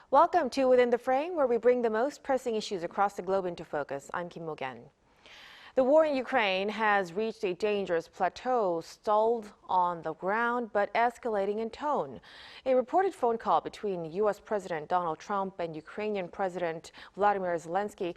Welcome to Within the Frame, where we bring the most pressing issues across the globe into focus. I'm Kim Mok-yeon. The war in Ukraine has reached a dangerous plateau, stalled on the ground, but escalating in tone. A reported phone call between U.S. President Donald Trump and Ukrainian President Vladimir Zelenskyy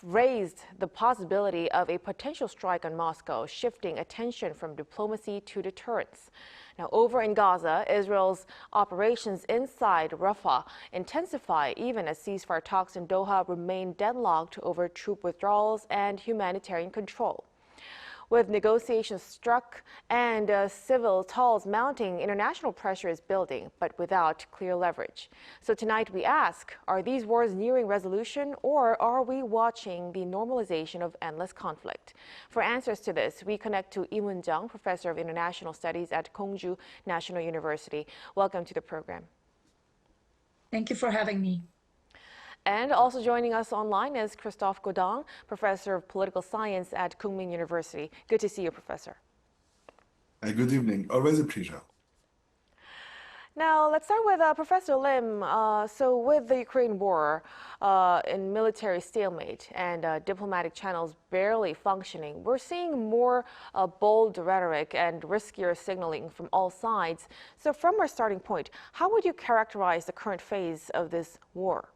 raised the possibility of a potential strike on Moscow, shifting attention from diplomacy to deterrence. Now, over in Gaza, Israel's operations inside Rafah intensify even as ceasefire talks in Doha remain deadlocked over troop withdrawals and humanitarian control. With negotiations struck and civil talks mounting, international pressure is building, but without clear leverage. So tonight we ask, are these wars nearing resolution, or are we watching the normalization of endless conflict? For answers to this, we connect to Lee Jung, Professor of International Studies at Gongju National University. Welcome to the program. Thank you for having me. And also joining us online is Christophe Godin, Professor of Political Science at Kookmin University. Good to see you, Professor. Good evening. Always a pleasure. Now, let's start with Professor Lim. So with the Ukraine war in military stalemate and diplomatic channels barely functioning, we're seeing more bold rhetoric and riskier signaling from all sides. So from our starting point, how would you characterize the current phase of this war?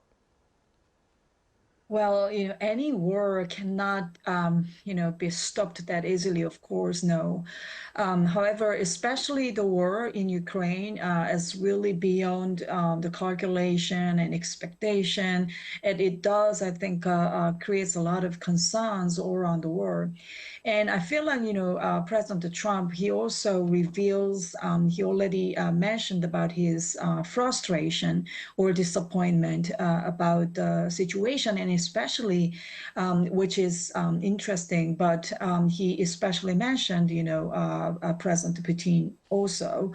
Well, any war cannot, be stopped that easily, of course, no. However, especially the war in Ukraine is really beyond the calculation and expectation. And it does, I think, creates a lot of concerns all around the world. And I feel like, President Trump, he also reveals, he already mentioned about his frustration or disappointment about the situation, and especially, which is interesting, but he especially mentioned, President Putin also,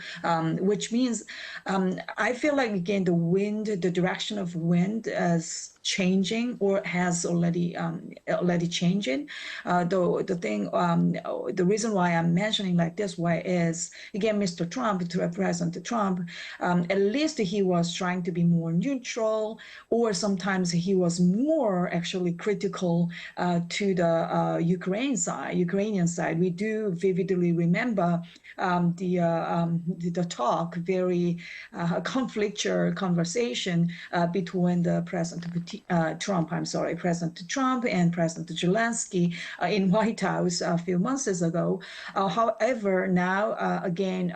which means I feel like, again, the direction of wind is changing or has already changing. Though the reason why I'm mentioning like this way is, again, Mr. Trump, to President Trump, at least he was trying to be more neutral, or sometimes he was more actually critical to the Ukrainian side. We do vividly remember the talk, very conflictual conversation between the President Trump and President Zelenskyy in White House a few months ago. However, now again,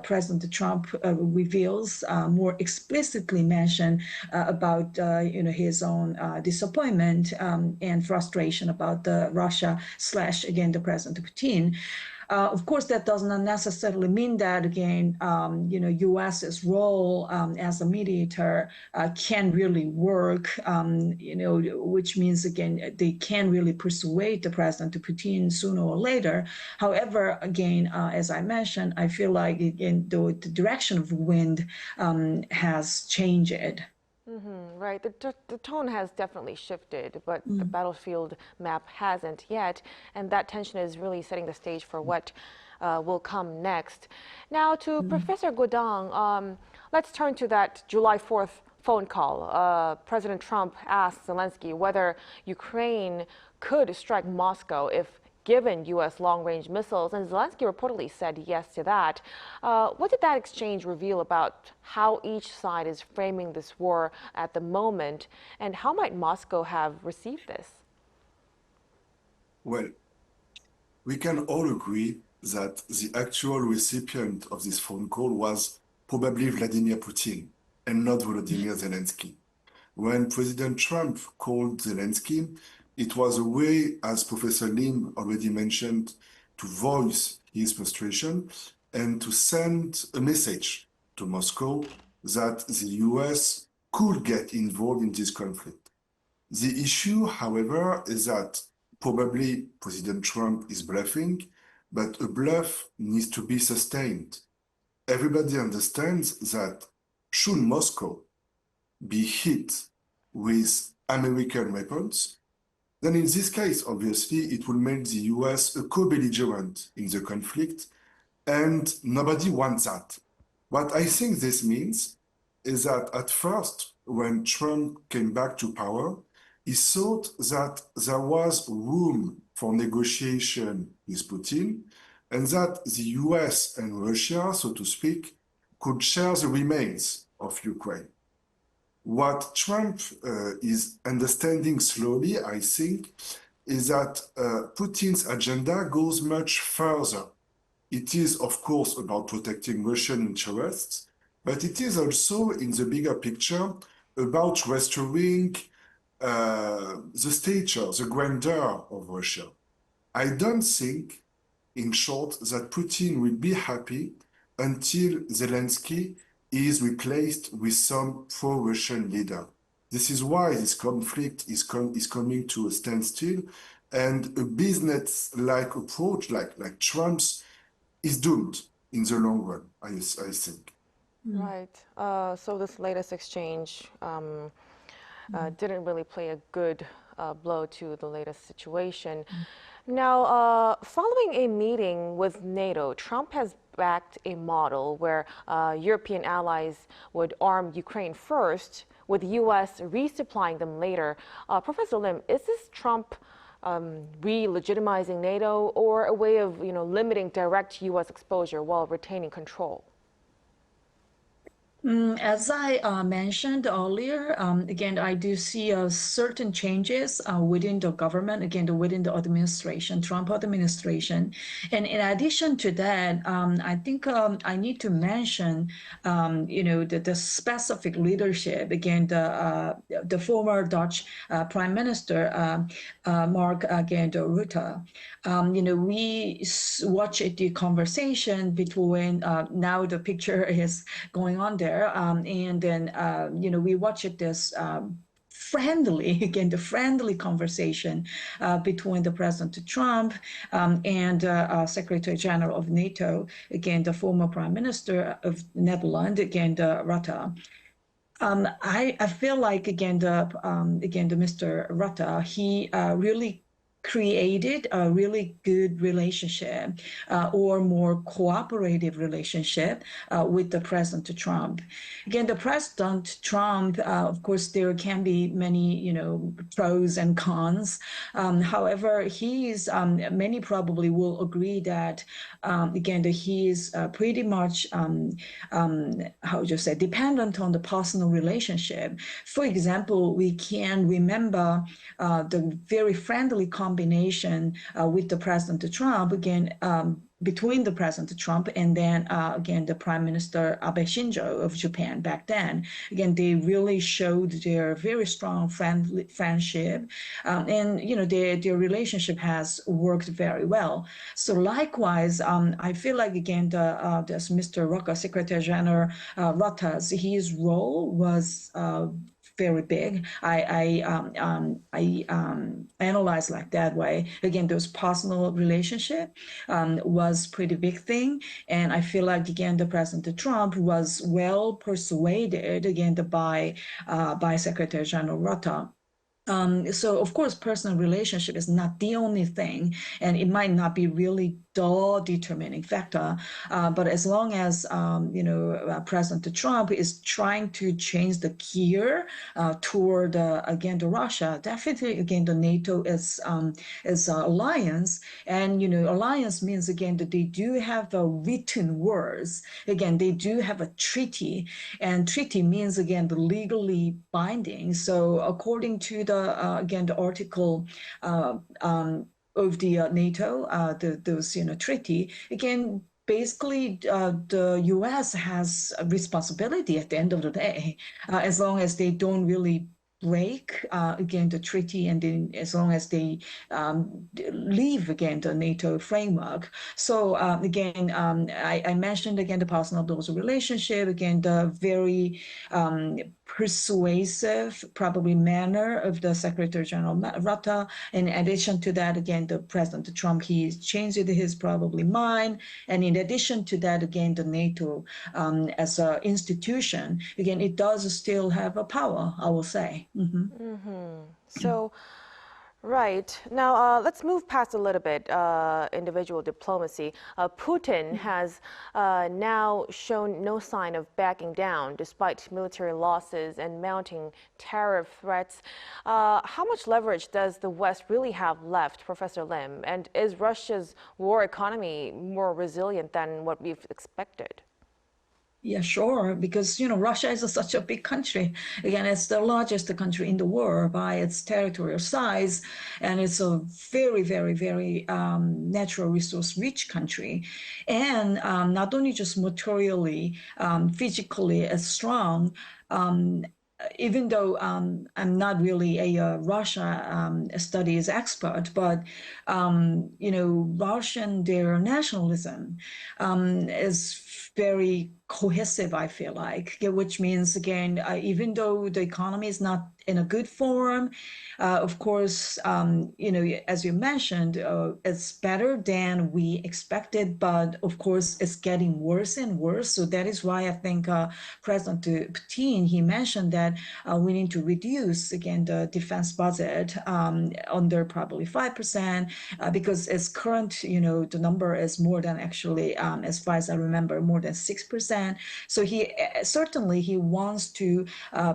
President Trump reveals more explicitly mention about his own disappointment and frustration about the Russia / again the President Putin. Of course, that does not necessarily mean that, again, U.S.'s role as a mediator can really work, which means, again, they can really persuade the President Putin sooner or later. However, again, as I mentioned, I feel like, again, the direction of wind has changed. Right. The tone has definitely shifted, but the battlefield map hasn't yet. And that tension is really setting the stage for what will come next. Now, to Professor Godin, let's turn to that July 4th phone call. President Trump asked Zelenskyy whether Ukraine could strike Moscow if given U.S. long-range missiles, and Zelenskyy reportedly said yes to that. What did that exchange reveal about how each side is framing this war at the moment, and how might Moscow have received this? Well, we can all agree that the actual recipient of this phone call was probably Vladimir Putin and not Volodymyr Zelenskyy. When President Trump called Zelenskyy, it was a way, as Professor Lim already mentioned, to voice his frustration and to send a message to Moscow that the US could get involved in this conflict. The issue, however, is that probably President Trump is bluffing, but a bluff needs to be sustained. Everybody understands that should Moscow be hit with American weapons, then in this case, obviously, it will make the US a co-belligerent in the conflict, and nobody wants that. What I think this means is that at first, when Trump came back to power, he thought that there was room for negotiation with Putin and that the US and Russia, so to speak, could share the remains of Ukraine. What Trump is understanding slowly, I think, is that Putin's agenda goes much further. It is, of course, about protecting Russian interests, but it is also, in the bigger picture, about restoring the stature, the grandeur of Russia. I don't think, in short, that Putin will be happy until Zelenskyy is replaced with some pro-Russian leader. This is why this conflict is coming to a standstill, and a business-like approach, like Trump's, is doomed in the long run, I think. Right. So this latest exchange didn't really play a good blow to the latest situation. Now, following a meeting with NATO, Trump has backed a model where European allies would arm Ukraine first, with the U.S. resupplying them later. Professor Lim, is this Trump re-legitimizing NATO or a way of, limiting direct U.S. exposure while retaining control? As I mentioned earlier, again, I do see certain changes within the government, again, within the administration, Trump administration. And in addition to that, I think I need to mention, the specific leadership, again, the former Dutch Prime Minister, Mark Rutte. We watch the conversation between, now the picture is going on there. And then, we watch this friendly, again, the friendly conversation between the President Trump and Secretary General of NATO, again, the former Prime Minister of Netherlands, again, Rutte. I feel like, again, the Mr. Rutte, he really created a really good relationship or more cooperative relationship with the President Trump. Again, the President Trump, of course, there can be many, pros and cons. However, many probably will agree that, again, that he is pretty much, dependent on the personal relationship. For example, we can remember the very friendly combination with the President Trump, again, between the President Trump and then, again, the Prime Minister Abe Shinzo of Japan back then. Again, they really showed their very strong friendship, and, their relationship has worked very well. So likewise, I feel like, again, this Mr. Rutte, Secretary General Rutte, his role was very big. I analyze like that way. Again, those personal relationship was pretty big thing, and I feel like, again, the President Trump was well persuaded, again, by Secretary General Rutte. So of course, personal relationship is not the only thing, and it might not be really the determining factor. But as long as President Trump is trying to change the gear toward again the Russia, definitely again the NATO is alliance, and alliance means again that they do have the written words. Again, they do have a treaty, and treaty means again the legally binding. So according to the again the article of the NATO, those treaty, again, basically the U.S. has a responsibility at the end of the day, as long as they don't really break again the treaty, and then as long as they leave again the NATO framework. So again, I mentioned again the personal relationship, again the very persuasive probably manner of the Secretary General Rutte. In addition to that, again, the President Trump, he changed his probably mind. And in addition to that, again, the NATO as an institution, again, it does still have a power, I will say. So Right. Now, let's move past a little bit individual diplomacy. Putin has now shown no sign of backing down despite military losses and mounting tariff threats. How much leverage does the West really have left, Professor Lim? And is Russia's war economy more resilient than what we've expected? Yeah, sure, because Russia is such a big country. Again, it's the largest country in the world by its territorial size, and it's a very, very, very natural resource rich country, and not only just materially, physically as strong. Even though I'm not really a Russia studies expert, but Russian their nationalism is very cohesive, I feel like, which means, again, even though the economy is not in a good form, of course, as you mentioned, it's better than we expected, but of course, it's getting worse and worse. So that is why I think President Putin, he mentioned that we need to reduce, again, the defense budget under probably 5%, because its current, the number is more than actually, as far as I remember, more than 6%. So he wants to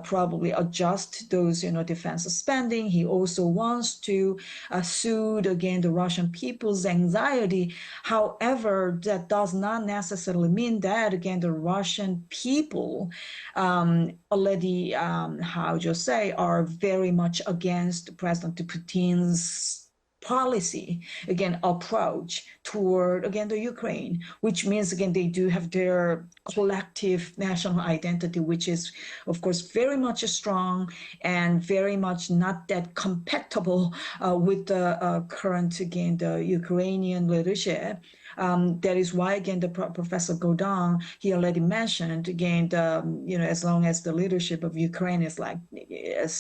probably adjust those, defense spending. He also wants to soothe again the Russian people's anxiety. However, that does not necessarily mean that again the Russian people already, are very much against President Putin's policy, again, approach toward, again, the Ukraine, which means, again, they do have their collective national identity, which is, of course, very much strong and very much not that compatible with the current, again, the Ukrainian leadership. That is why, again, the Professor Godin, he already mentioned, again, as long as the leadership of Ukraine is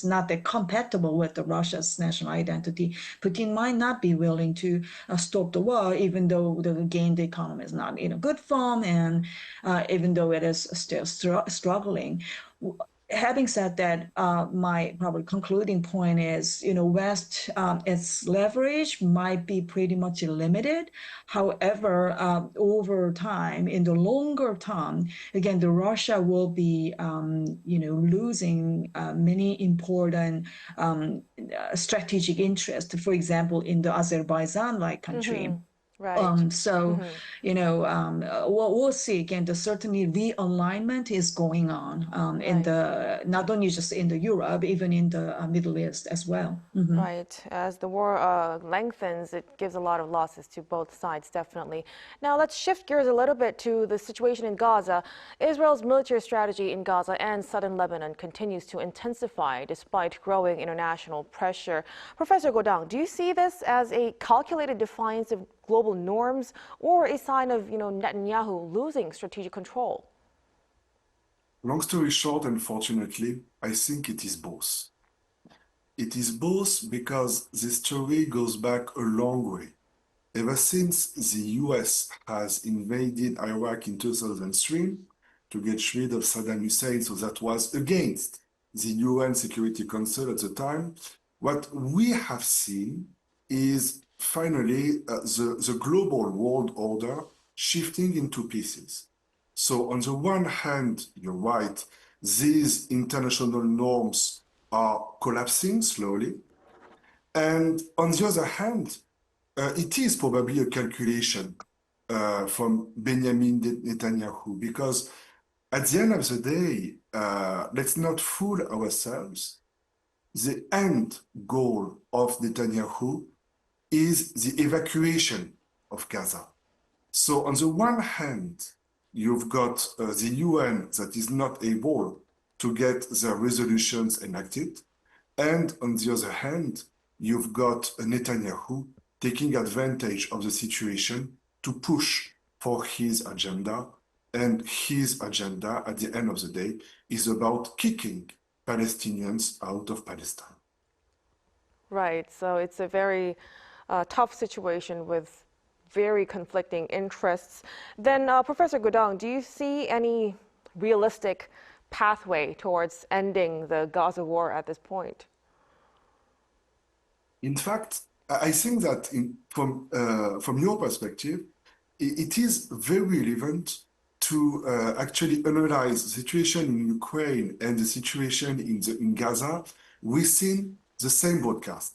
not that compatible with the Russia's national identity, Putin might not be willing to stop the war, even though, again, the economy is not in a good form, and even though it is still struggling. Having said that, my probably concluding point is, West, its leverage might be pretty much limited. However, over time, in the longer term, again, the Russia will be, losing many important strategic interests. For example, in the Azerbaijan-like country. Right. We'll see again. Certainly realignment is going on in the not only just in the Europe, even in the Middle East as well. Right. As the war lengthens, it gives a lot of losses to both sides, definitely. Now let's shift gears a little bit to the situation in Gaza. Israel's military strategy in Gaza and southern Lebanon continues to intensify despite growing international pressure. Professor Godin, do you see this as a calculated defiance of global norms or a sign of, Netanyahu losing strategic control? Long story short, unfortunately, I think it is both. It is both because this story goes back a long way. Ever since the US has invaded Iraq in 2003 to get rid of Saddam Hussein, so that was against the UN Security Council at the time, what we have seen is finally the global world order shifting into pieces. So on the one hand, you're right, these international norms are collapsing slowly. And on the other hand, it is probably a calculation from Benjamin Netanyahu, because at the end of the day, let's not fool ourselves. The end goal of Netanyahu is the evacuation of Gaza. So on the one hand, you've got the UN that is not able to get their resolutions enacted. And on the other hand, you've got Netanyahu taking advantage of the situation to push for his agenda. And his agenda, at the end of the day, is about kicking Palestinians out of Palestine. Right. So it's a very tough situation with very conflicting interests. Then, Professor Godin, do you see any realistic pathway towards ending the Gaza war at this point? In fact, I think that from your perspective, it is very relevant to actually analyze the situation in Ukraine and the situation in Gaza within the same broadcast,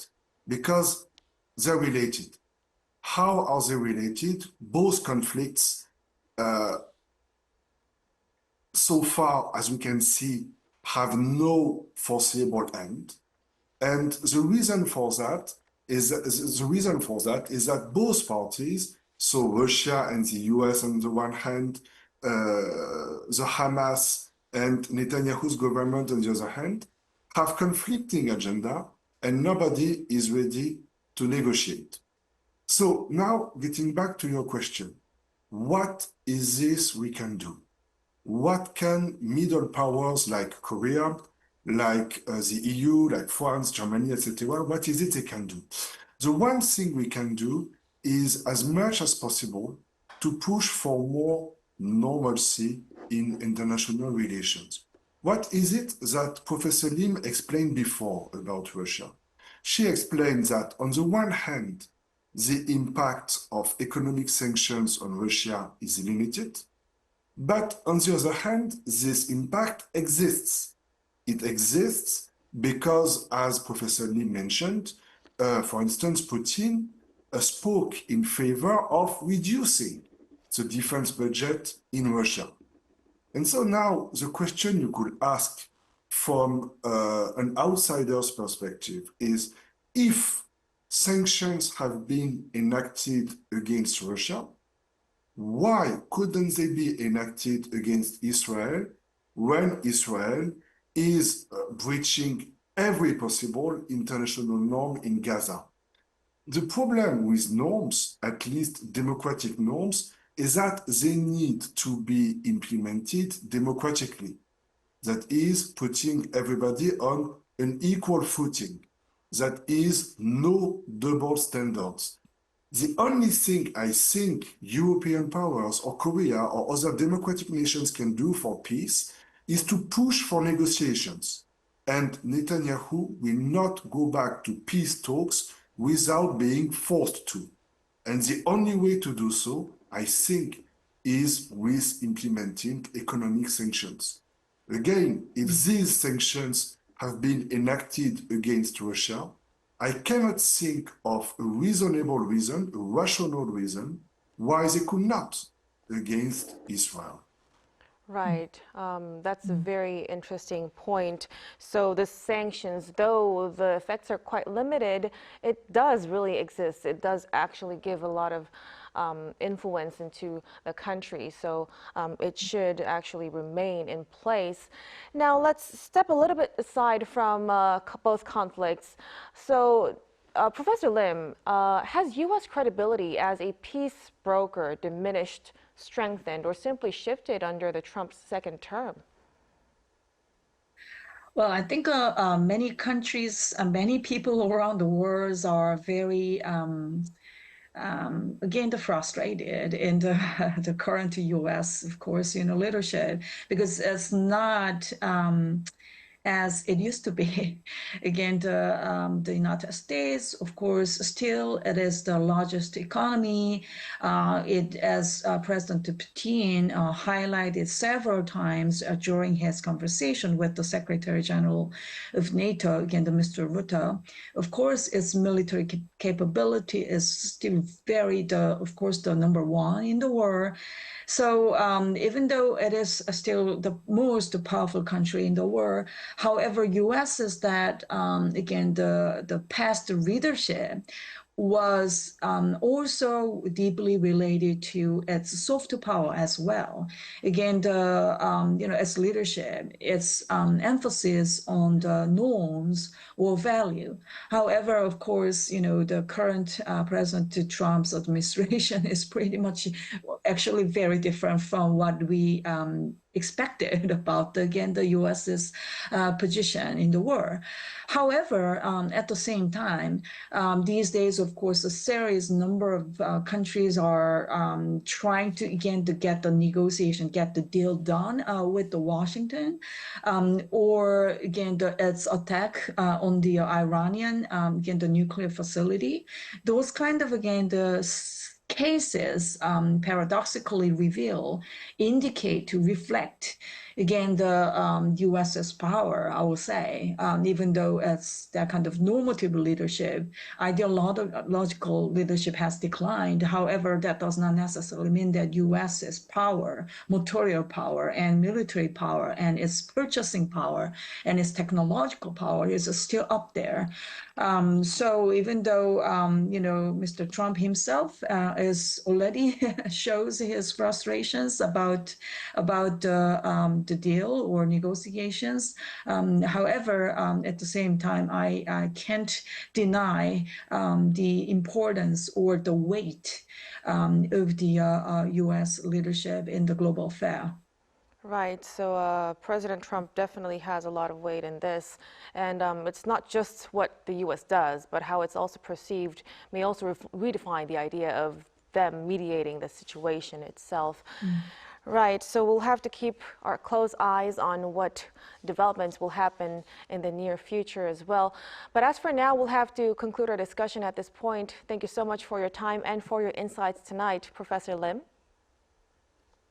because they're related. How are they related? Both conflicts, so far as we can see, have no foreseeable end. And the reason for that is that both parties, so Russia and the US on the one hand, the Hamas and Netanyahu's government on the other hand, have conflicting agenda, and nobody is ready to negotiate. So now, getting back to your question, what is this we can do? What can middle powers like Korea, like the EU, like France, Germany, etc., what is it they can do? The one thing we can do is, as much as possible, to push for more normalcy in international relations. What is it that Professor Lim explained before about Russia? She explained that, on the one hand, the impact of economic sanctions on Russia is limited, but on the other hand, this impact exists. It exists because, as Professor Lee mentioned, for instance, Putin spoke in favor of reducing the defense budget in Russia. And so now the question you could ask from an outsider's perspective is, if sanctions have been enacted against Russia, why couldn't they be enacted against Israel when Israel is breaching every possible international norm in Gaza? The problem with norms, at least democratic norms, is that they need to be implemented democratically. That is, putting everybody on an equal footing. That is, no double standards. The only thing I think European powers or Korea or other democratic nations can do for peace is to push for negotiations. And Netanyahu will not go back to peace talks without being forced to. And the only way to do so, I think, is with implementing economic sanctions. Again, if these sanctions have been enacted against Russia, I cannot think of a reasonable reason, a rational reason, why they could not against Israel. Right. That's a very interesting point. So the sanctions, though the effects are quite limited, it does really exist. It does actually give a lot of influence into the country. So it should actually remain in place. Now let's step a little bit aside from both conflicts. So Professor Lim, has U.S. credibility as a peace broker diminished, strengthened, or simply shifted under the Trump's second term? Well, I think many countries, many people around the world are very, again, frustrated in the current U.S., of course, leadership, because it's not as it used to be. Again, the United States, of course, still it is the largest economy. As President Putin highlighted several times during his conversation with the Secretary General of NATO, again, Mr. Rutte, of course, its military capability is still of course, the number one in the world. So even though it is still the most powerful country in the world, however, U.S. is that, again, the past leadership was also deeply related to its soft power as well. Again, its leadership, its emphasis on the norms or value. However, of course, the current President Trump's administration is pretty much actually very different from what we expected about, again, the U.S.'s position in the war. However, at the same time, these days, of course, a serious number of countries are trying to, again, to get the negotiation, get the deal done with the Washington, or, again, its attack on the Iranian, again, the nuclear facility. Those kind of, again, the cases paradoxically indicate to reflect again the US's power, I will say, even though it's that kind of normative leadership, ideological leadership has declined. However, that does not necessarily mean that US's power, material power and military power and its purchasing power and its technological power is still up there. So even though, Mr. Trump himself is already shows his frustrations about the deal or negotiations. However, at the same time, I can't deny the importance or the weight of the U.S. leadership in the global affair. Right, so President Trump definitely has a lot of weight in this, and it's not just what the U.S. does, but how it's also perceived may also redefine the idea of them mediating the situation itself. Right, so we'll have to keep our close eyes on what developments will happen in the near future as well. But as for now, we'll have to conclude our discussion at this point. Thank you so much for your time and for your insights tonight, Professor Lim.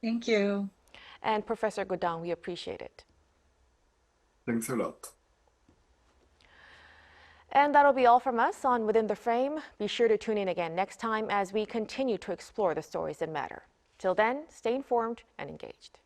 Thank you. And Professor Godang, we appreciate it. Thanks a lot. And that'll be all from us on Within the Frame. Be sure to tune in again next time as we continue to explore the stories that matter. Till then, stay informed and engaged.